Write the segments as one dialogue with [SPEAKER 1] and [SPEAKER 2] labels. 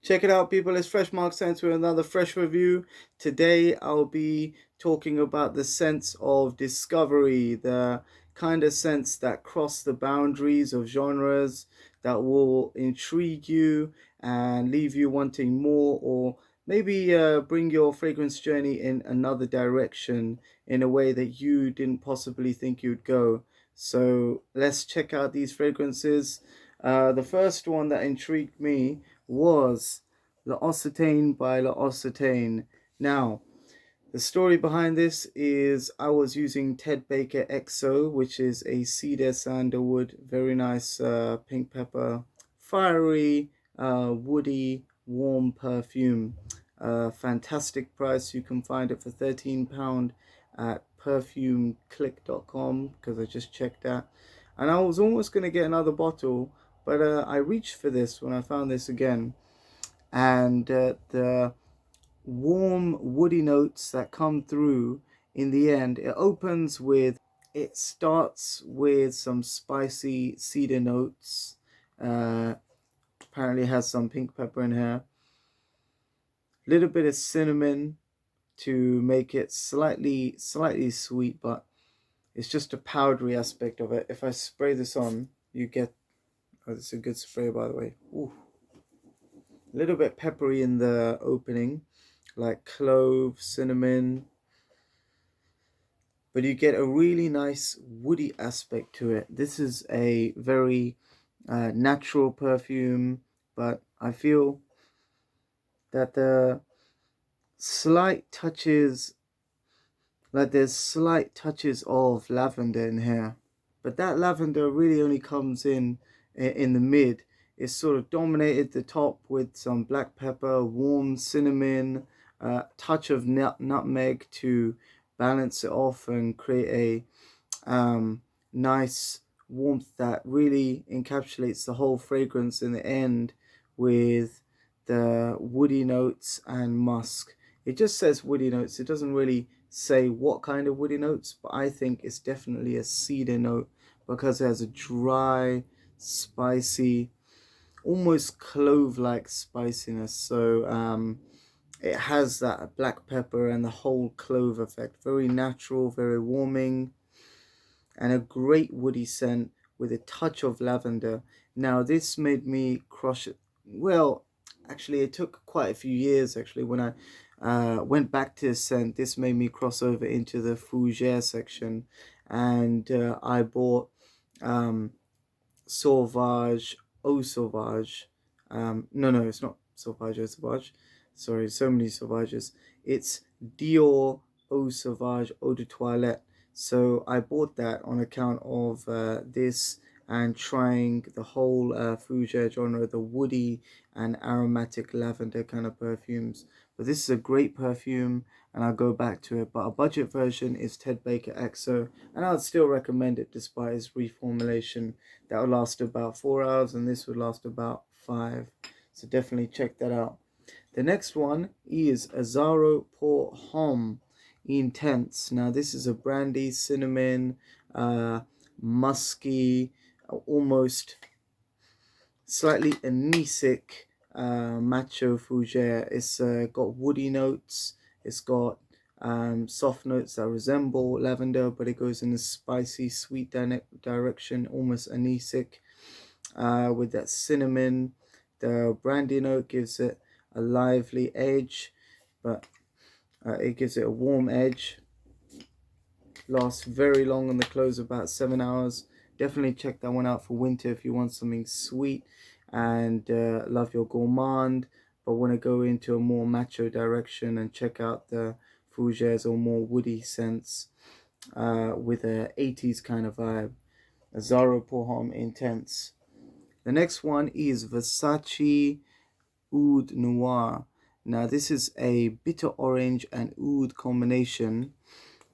[SPEAKER 1] Check it out, people. It's Fresh Mark Sense with another fresh review. Today, I'll be talking about the sense of discovery, the kind of sense that cross the boundaries of genres, that will intrigue you and leave you wanting more, or maybe bring your fragrance journey in another direction in a way that you didn't possibly think you'd go. So let's check out these fragrances. The first one that intrigued me was L'Occitane by L'Occitane. Now, the story behind this is I was using Baker Exo, which is a cedar sandalwood, very nice pink pepper, fiery, woody, warm perfume. Fantastic price. You can find it for £13 at perfumeclick.com because I just checked that. And I was almost going to get another bottle, but I reached for this when I found this again. And the warm woody notes that come through in the end, it starts with some spicy cedar notes. Apparently has some pink pepper in here, a little bit of cinnamon to make it slightly sweet, but it's just a powdery aspect of it. If I spray this on, you get, oh, this is a good spray, by the way. Ooh. A little bit peppery in the opening, like clove, cinnamon, but you get a really nice woody aspect to it. This is a very natural perfume, but I feel that the slight touches, like there's slight touches of lavender in here, but that lavender really only comes in the mid. It's sort of dominated the top with some black pepper, warm cinnamon, touch of nutmeg to balance it off and create a nice warmth that really encapsulates the whole fragrance in the end with the woody notes and musk. It just says woody notes. It doesn't really say what kind of woody notes, but I think it's definitely a cedar note because it has a dry, spicy, almost clove-like spiciness. So it has that black pepper and the whole clove effect. Very natural, very warming, and a great woody scent with a touch of lavender. Now this made me crush it. Well, actually it took quite a few years actually when I went back to this scent. This made me cross over into the fougere section, and I bought Sauvage, Eau Sauvage. No, it's not Sauvage, Eau Sauvage. Sorry, so many Sauvages. It's Dior Eau Sauvage Eau de Toilette. So I bought that on account of this and trying the whole fougere genre, the woody and aromatic lavender kind of perfumes. But this is a great perfume and I'll go back to it. But a budget version is Baker Exo, and I would still recommend it despite its reformulation. That would last about 4 hours and this would last about 5. So definitely check that out. The next one is Azaro Por Hom Intense. Now this is a brandy, cinnamon, musky, almost slightly anisic macho fougere. It's got woody notes. It's got soft notes that resemble lavender, but it goes in a spicy, sweet direction, almost anisic, with that cinnamon. The brandy note gives it a lively edge, but it gives it a warm edge. Lasts very long on the close, about 7 hours. Definitely check that one out for winter if you want something sweet and love your gourmand, but want to go into a more macho direction and check out the fougères or more woody scents with a 80s kind of vibe. Azaro Por Hom Intense. The next one is Versace Ud Noir. Now this is a bitter orange and oud combination.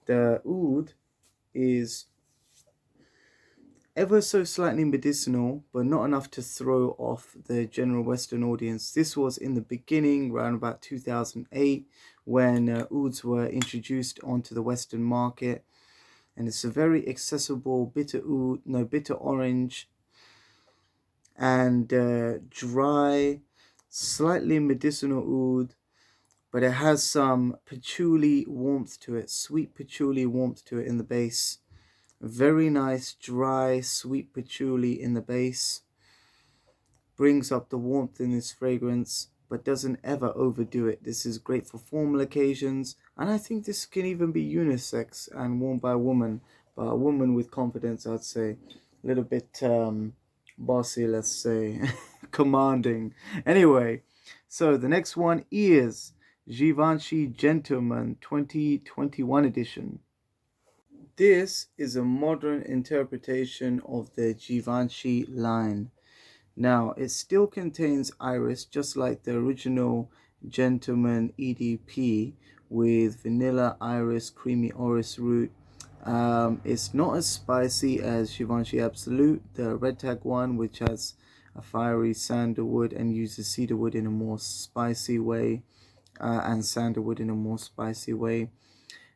[SPEAKER 1] The oud is ever so slightly medicinal, but not enough to throw off the general Western audience. This was in the beginning, around about 2008, when ouds were introduced onto the Western market. And it's a very accessible bitter orange and dry, slightly medicinal oud, but it has some patchouli warmth to it, sweet patchouli warmth to it in the base. Very nice, dry, sweet patchouli in the base. Brings up the warmth in this fragrance, but doesn't ever overdo it. This is great for formal occasions, and I think this can even be unisex and worn by a woman, but a woman with confidence, I'd say. A little bit bossy, let's say, commanding. Anyway, so the next one is Givenchy Gentleman 2021 edition. This is a modern interpretation of the Givenchy line. Now, it still contains iris, just like the original Gentleman EDP, with vanilla, iris, creamy orris root. It's not as spicy as Givenchy Absolute, the red tag one, which has a fiery sandalwood and uses cedarwood in a more spicy way, and sandalwood in a more spicy way.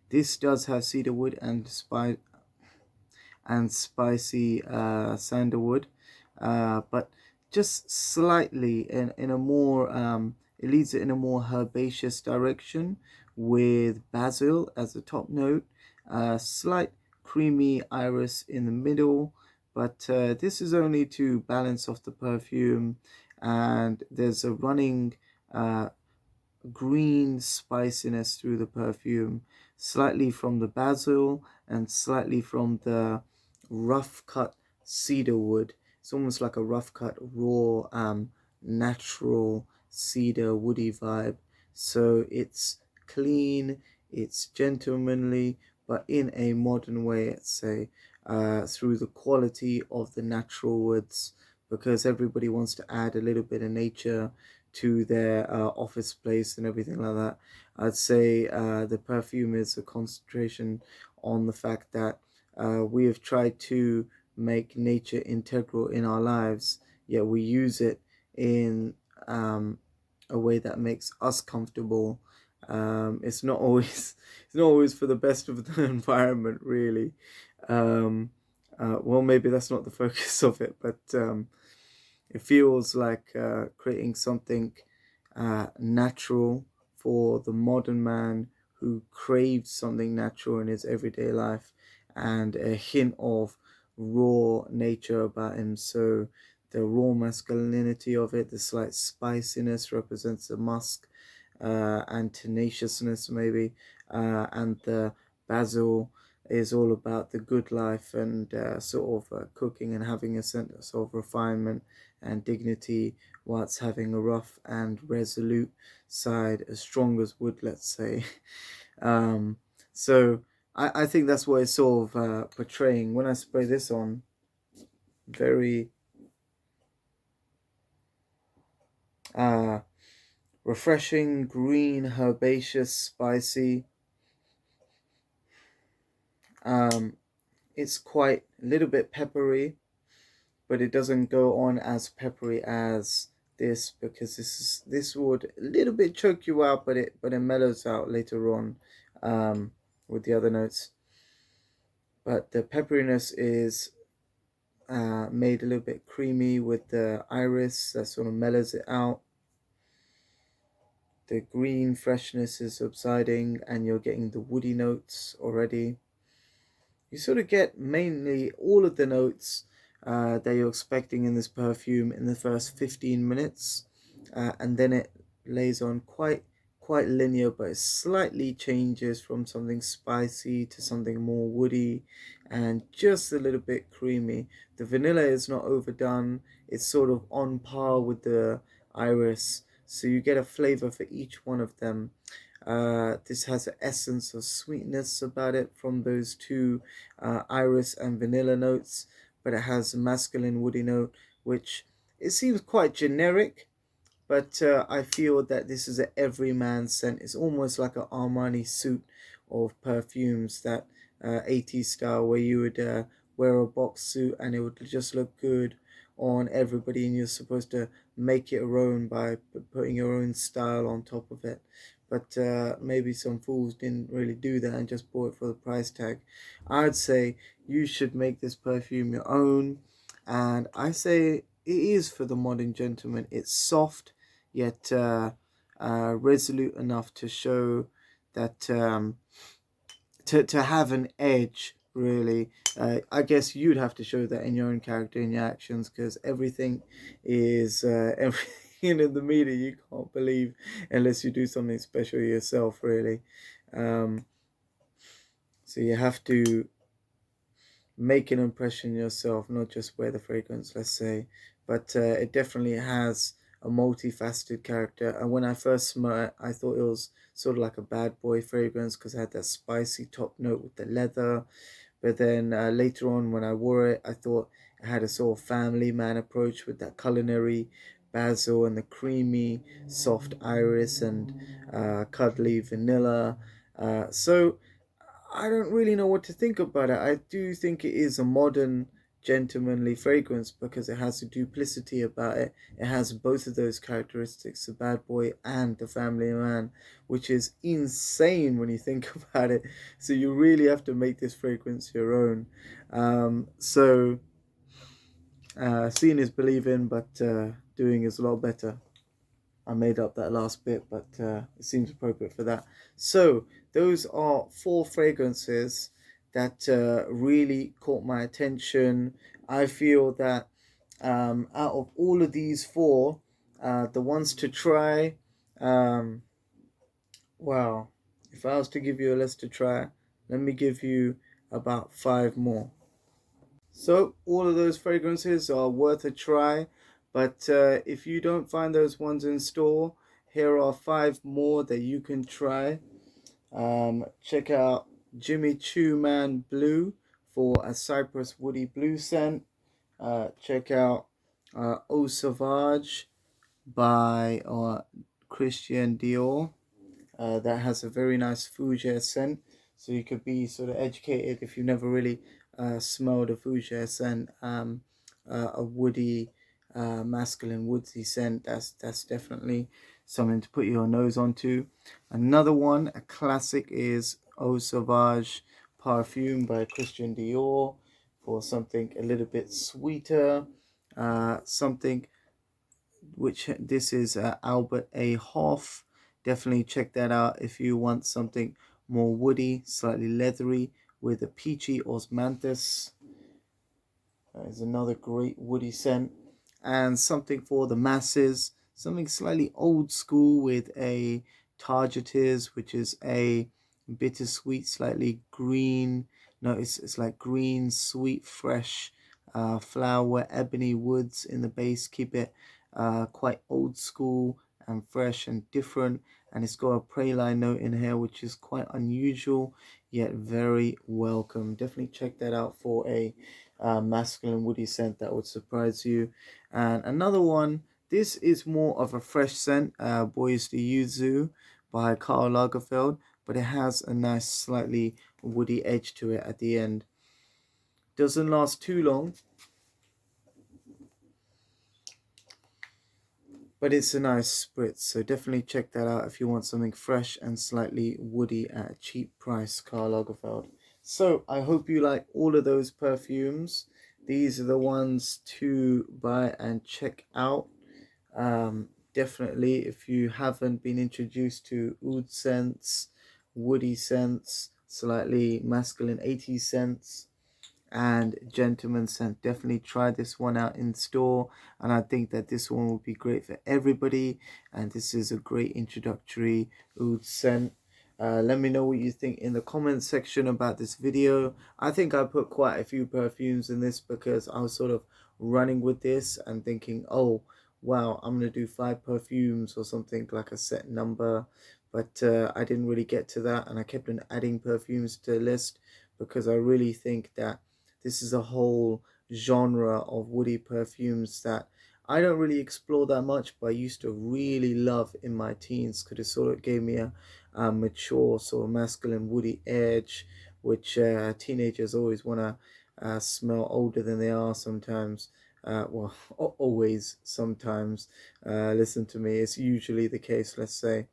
[SPEAKER 1] This does have cedarwood and spicy sandalwood, but just slightly in a more it leads it in a more herbaceous direction, with basil as a top note, slight creamy iris in the middle, but this is only to balance off the perfume, and there's a running green spiciness through the perfume, slightly from the basil and slightly from the rough cut cedar wood. It's almost like a rough cut raw natural cedar woody vibe. So it's clean, it's gentlemanly, but in a modern way, let's say, through the quality of the natural woods, because everybody wants to add a little bit of nature to their office place and everything like that. I'd say the perfume is a concentration on the fact that we have tried to make nature integral in our lives, yet we use it in a way that makes us comfortable. It's not always it's not always for the best of the environment, really. Um, well, maybe that's not the focus of it, but it feels like creating something natural for the modern man who craves something natural in his everyday life, and a hint of raw nature about him. So the raw masculinity of it, the slight spiciness represents the musk, and tenaciousness maybe, and the basil is all about the good life and sort of cooking and having a sense of refinement and dignity, whilst having a rough and resolute side, as strong as wood, let's say. um, so I think that's what it's sort of portraying. When I spray this on, very uh, refreshing, green, herbaceous, spicy. Um, it's quite a little bit peppery, but it doesn't go on as peppery as this, because this would a little bit choke you out, but it mellows out later on with the other notes. But the pepperiness is made a little bit creamy with the iris that sort of mellows it out. The green freshness is subsiding, and you're getting the woody notes already. You sort of get mainly all of the notes that you're expecting in this perfume in the first 15 minutes, and then it lays on quite linear, but it slightly changes from something spicy to something more woody and just a little bit creamy. The vanilla is not overdone, it's sort of on par with the iris, so you get a flavor for each one of them. This has an essence of sweetness about it from those two iris and vanilla notes, but it has a masculine woody note, which it seems quite generic, but I feel that this is an everyman scent. It's almost like an Armani suit of perfumes, that 80s style, where you would wear a box suit and it would just look good on everybody, and you're supposed to make it your own by putting your own style on top of it. But maybe some fools didn't really do that and just bought it for the price tag. I'd say you should make this perfume your own, and I say it is for the modern gentleman. It's soft, yet resolute enough to show that to have an edge, really. I guess you'd have to show that in your own character, in your actions, because everything is everything in the media you can't believe unless you do something special yourself, really. um, so you have to make an impression yourself, not just wear the fragrance, let's say. But it definitely has a multifaceted character. And when I first smelled it, I thought it was sort of like a bad boy fragrance because it had that spicy top note with the leather. But then later on, when I wore it, I thought it had a sort of family man approach with that culinary basil and the creamy, soft iris and cuddly vanilla. So I don't really know what to think about it. I do think it is a modern, gentlemanly fragrance because it has a duplicity about it. It has both of those characteristics, the bad boy and the family man, which is insane when you think about it. So you really have to make this fragrance your own. Seeing is believing, but doing is a lot better. I made up that last bit, but it seems appropriate for that. So those are 4 fragrances that really caught my attention. I feel that out of all of these 4, the ones to try, um, wow, if I was to give you a list to try, let me give you about 5 more. So all of those fragrances are worth a try, but if you don't find those ones in store, here are 5 more that you can try. Check out Jimmy Choo Man Blue for a Cypress Woody Blue scent. Check out Eau Sauvage by Christian Dior. That has a very nice fougere scent. So you could be sort of educated if you've never really smelled a fougere scent, a woody, masculine woodsy scent. That's definitely something to put your nose onto. Another one, a classic, is Eau Sauvage Perfume by Christian Dior for something a little bit sweeter, something which this is Albert A. Hoff. Definitely check that out if you want something more woody, slightly leathery with a peachy osmanthus. That is another great woody scent. And something for the masses, something slightly old school with a targetis, which is a bittersweet, slightly green. No, it's like green, sweet, fresh flower, ebony woods in the base. Keep it quite old school and fresh and different. And it's got a praline note in here, which is quite unusual yet very welcome. Definitely check that out for a masculine woody scent that would surprise you. And another one, this is more of a fresh scent, Boys to Yuzu by Karl Lagerfeld, but it has a nice slightly woody edge to it at the end. Doesn't last too long, but it's a nice spritz, so definitely check that out if you want something fresh and slightly woody at a cheap price. Karl Lagerfeld. So I hope you like all of those perfumes. These are the ones to buy and check out. Definitely, if you haven't been introduced to oud scents, woody scents, slightly masculine 80s scents, and gentleman scent, definitely try this one out in store. And I think that this one will be great for everybody, and this is a great introductory oud scent. Let me know what you think in the comments section about this video. I think I put quite a few perfumes in this because I was sort of running with this and thinking, oh wow, I'm gonna do 5 perfumes or something, like a set number. But I didn't really get to that, and I kept on adding perfumes to the list because I really think that this is a whole genre of woody perfumes that I don't really explore that much, but I used to really love in my teens because it sort of gave me a mature, sort of masculine woody edge, which teenagers always want to smell older than they are sometimes. Well, always, sometimes. Listen to me, it's usually the case, let's say.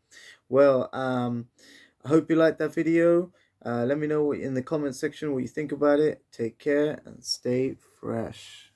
[SPEAKER 1] Well, I hope you liked that video. Let me know in the comment section what you think about it. Take care and stay fresh.